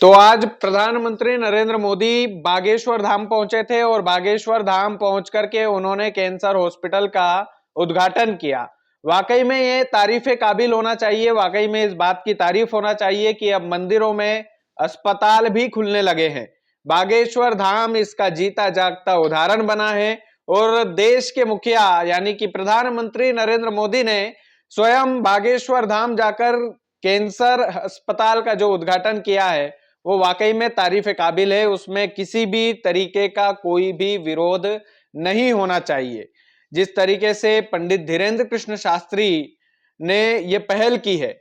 तो आज प्रधानमंत्री नरेंद्र मोदी बागेश्वर धाम पहुंचे थे और बागेश्वर धाम पहुंच करके उन्होंने कैंसर हॉस्पिटल का उद्घाटन किया। वाकई में ये तारीफे काबिल होना चाहिए। वाकई में इस बात की तारीफ होना चाहिए कि अब मंदिरों में अस्पताल भी खुलने लगे हैं। बागेश्वर धाम इसका जीता जागता उदाहरण बना है और देश के मुखिया यानी कि प्रधानमंत्री नरेंद्र मोदी ने स्वयं बागेश्वर धाम जाकर कैंसर अस्पताल का जो उद्घाटन किया है वो वाकई में तारीफ काबिल है। उसमें किसी भी तरीके का कोई भी विरोध नहीं होना चाहिए। जिस तरीके से पंडित धीरेन्द्र कृष्ण शास्त्री ने ये पहल की है,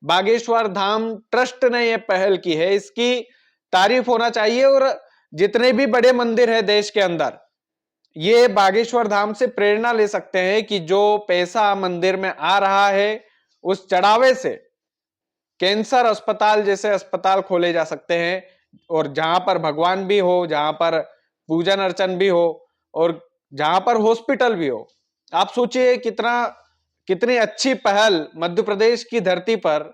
बागेश्वर धाम ट्रस्ट ने ये पहल की है, इसकी तारीफ होना चाहिए। और जितने भी बड़े मंदिर है देश के अंदर, ये बागेश्वर धाम से प्रेरणा ले सकते हैं कि जो पैसा मंदिर में आ रहा है उस चढ़ावे से कैंसर अस्पताल जैसे अस्पताल खोले जा सकते हैं। और जहां पर भगवान भी हो, जहां पर पूजन अर्चन भी हो और जहां पर हॉस्पिटल भी हो। आप सोचिए कितनी अच्छी पहल मध्य प्रदेश की धरती पर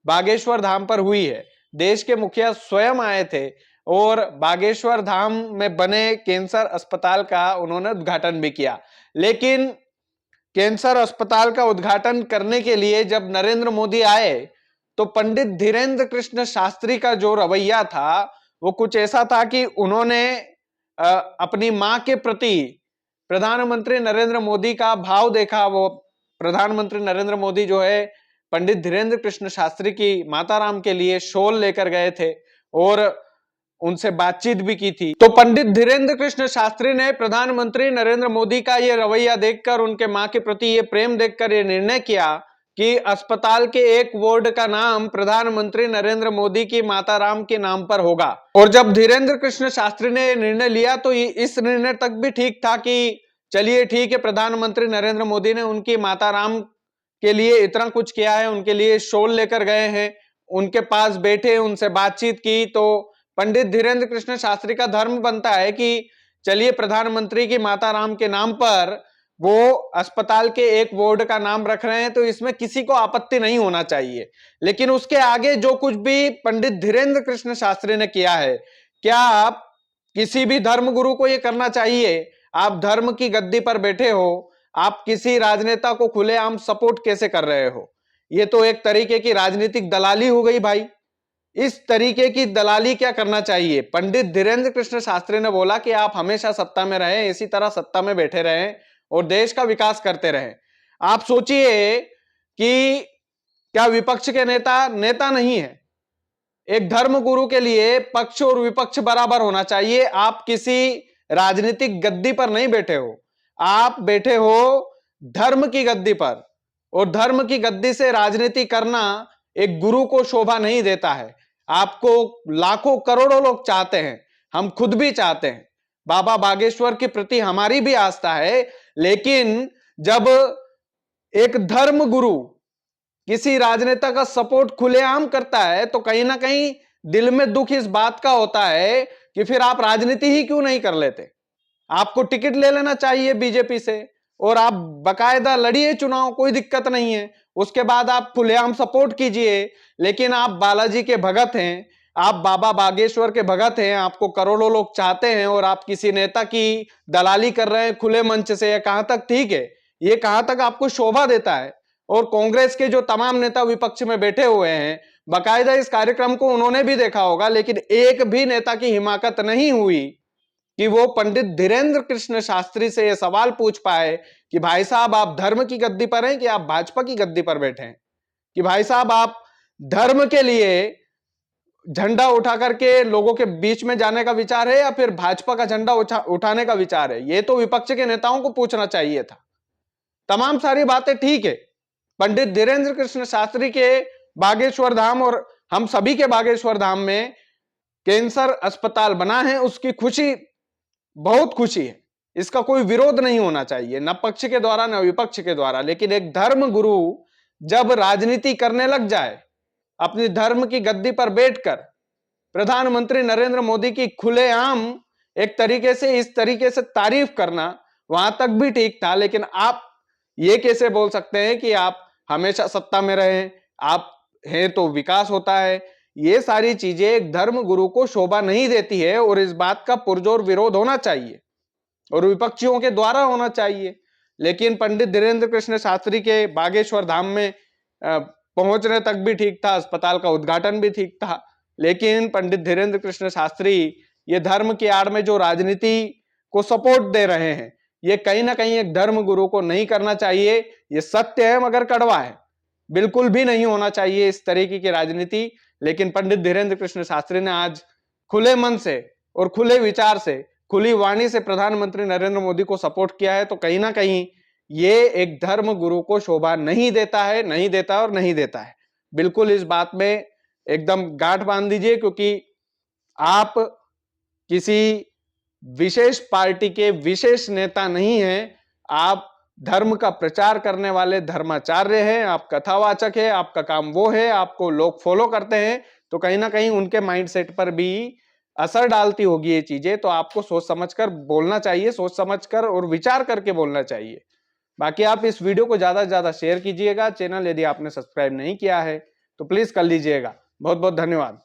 बागेश्वर धाम पर हुई है। देश के मुखिया स्वयं आए थे और बागेश्वर धाम में बने कैंसर अस्पताल का उन्होंने उद्घाटन भी किया। लेकिन कैंसर अस्पताल का उद्घाटन करने के लिए जब नरेंद्र मोदी आए तो पंडित धीरेन्द्र कृष्ण शास्त्री का जो रवैया था वो कुछ ऐसा था कि उन्होंने अपनी मां के प्रति प्रधानमंत्री नरेंद्र मोदी का भाव देखा। वो प्रधानमंत्री नरेंद्र मोदी जो है पंडित धीरेन्द्र कृष्ण शास्त्री की माता राम के लिए शॉल लेकर गए थे और उनसे बातचीत भी की थी। तो पंडित धीरेन्द्र कृष्ण शास्त्री ने प्रधानमंत्री नरेंद्र मोदी का यह रवैया देखकर, उनके मां के प्रति ये प्रेम देखकर ये निर्णय किया कि अस्पताल के एक वार्ड का नाम प्रधानमंत्री नरेंद्र मोदी की माता राम के नाम पर होगा। और जब धीरेन्द्र कृष्ण शास्त्री ने निर्णय लिया तो इस निर्णय तक भी ठीक था कि चलिए ठीक है, प्रधानमंत्री नरेंद्र मोदी ने उनकी माता राम के लिए इतना कुछ किया है, उनके लिए शॉल लेकर गए हैं, उनके पास बैठे, उनसे बातचीत की, तो पंडित धीरेन्द्र कृष्ण शास्त्री का धर्म बनता है कि चलिए प्रधानमंत्री की माता राम के नाम पर वो अस्पताल के एक वार्ड का नाम रख रहे हैं तो इसमें किसी को आपत्ति नहीं होना चाहिए। लेकिन उसके आगे जो कुछ भी पंडित धीरेन्द्र कृष्ण शास्त्री ने किया है, क्या आप किसी भी धर्म गुरु को ये करना चाहिए? आप धर्म की गद्दी पर बैठे हो, आप किसी राजनेता को खुलेआम सपोर्ट कैसे कर रहे हो? ये तो एक तरीके की राजनीतिक दलाली हो गई भाई। इस तरीके की दलाली क्या करना चाहिए? पंडित धीरेन्द्र कृष्ण शास्त्री ने बोला कि आप हमेशा सत्ता में रहें, इसी तरह सत्ता में बैठे रहें और देश का विकास करते रहें। आप सोचिए कि क्या विपक्ष के नेता नेता नहीं है? एक धर्म गुरु के लिए पक्ष और विपक्ष बराबर होना चाहिए। आप किसी राजनीतिक गद्दी पर नहीं बैठे हो, आप बैठे हो धर्म की गद्दी पर। और धर्म की गद्दी से राजनीति करना एक गुरु को शोभा नहीं देता है। आपको लाखों करोड़ों लोग चाहते हैं, हम खुद भी चाहते हैं, बाबा बागेश्वर के प्रति हमारी भी आस्था है। लेकिन जब एक धर्म गुरु किसी राजनेता का सपोर्ट खुलेआम करता है तो कहीं ना कहीं दिल में दुख इस बात का होता है कि फिर आप राजनीति ही क्यों नहीं कर लेते? आपको टिकट ले लेना चाहिए बीजेपी से और आप बकायदा लड़िए चुनाव, कोई दिक्कत नहीं है। उसके बाद आप खुलेआम सपोर्ट कीजिए। लेकिन आप बालाजी के भगत हैं, आप बाबा बागेश्वर के भगत हैं, आपको करोड़ों लोग चाहते हैं और आप किसी नेता की दलाली कर रहे हैं खुले मंच से। यह कहां तक ठीक है? ये कहां तक आपको शोभा देता है? और कांग्रेस के जो तमाम नेता विपक्ष में बैठे हुए हैं, बकायदा इस कार्यक्रम को उन्होंने भी देखा होगा, लेकिन एक भी नेता की हिमाकत नहीं हुई कि वो पंडित धीरेन्द्र कृष्ण शास्त्री से यह सवाल पूछ पाए कि भाई साहब आप धर्म की गद्दी पर हैं कि आप भाजपा की गद्दी पर बैठे हैं? कि भाई साहब आप धर्म के लिए झंडा उठा करके लोगों के बीच में जाने का विचार है या फिर भाजपा का झंडा उठाने का विचार है? ये तो विपक्ष के नेताओं को पूछना चाहिए था। तमाम सारी बातें ठीक है, पंडित धीरेन्द्र कृष्ण शास्त्री के बागेश्वर धाम और हम सभी के बागेश्वर धाम में कैंसर अस्पताल बना है, उसकी खुशी, बहुत खुशी है। इसका कोई विरोध नहीं होना चाहिए, न पक्ष के द्वारा न विपक्ष के द्वारा। लेकिन एक धर्म गुरु जब राजनीति करने लग जाए, अपनी धर्म की गद्दी पर बैठकर प्रधानमंत्री नरेंद्र मोदी की खुलेआम एक तरीके से इस तरीके से तारीफ करना, वहां तक भी ठीक था। लेकिन आप ये कैसे बोल सकते हैं कि आप हमेशा सत्ता में रहें? आप हैं तो विकास होता है। ये सारी चीजें एक धर्म गुरु को शोभा नहीं देती है और इस बात का पुरजोर विरोध होना चाहिए और विपक्षियों के द्वारा होना चाहिए। लेकिन पंडित धीरेन्द्र कृष्ण शास्त्री के बागेश्वर धाम में पहुंचने तक भी ठीक था, अस्पताल का उद्घाटन भी ठीक था, लेकिन पंडित धीरेन्द्र कृष्ण शास्त्री ये धर्म की आड़ में जो राजनीति को सपोर्ट दे रहे हैं, ये कहीं ना कहीं एक धर्म गुरु को नहीं करना चाहिए। ये सत्य है मगर कड़वा है, बिल्कुल भी नहीं होना चाहिए इस तरीके की राजनीति। लेकिन पंडित धीरेन्द्र कृष्ण शास्त्री ने आज खुले मन से और खुले विचार से, खुली वाणी से प्रधानमंत्री नरेंद्र मोदी को सपोर्ट किया है, तो कहीं ना कहीं ये एक धर्म गुरु को शोभा नहीं देता है, नहीं देता और नहीं देता है। बिल्कुल इस बात में एकदम गांठ बांध दीजिए, क्योंकि आप किसी विशेष पार्टी के विशेष नेता नहीं हैं, आप धर्म का प्रचार करने वाले धर्माचार्य हैं, आप कथावाचक है, आपका काम वो है, आपको लोग फॉलो करते हैं, तो कहीं ना कहीं उनके माइंडसेट पर भी असर डालती होगी ये चीजें। तो आपको सोच समझकर बोलना चाहिए, सोच समझकर और विचार करके बोलना चाहिए। बाकी आप इस वीडियो को ज्यादा से ज्यादा शेयर कीजिएगा। चैनल यदि आपने सब्सक्राइब नहीं किया है तो प्लीज कर लीजिएगा। बहुत बहुत धन्यवाद।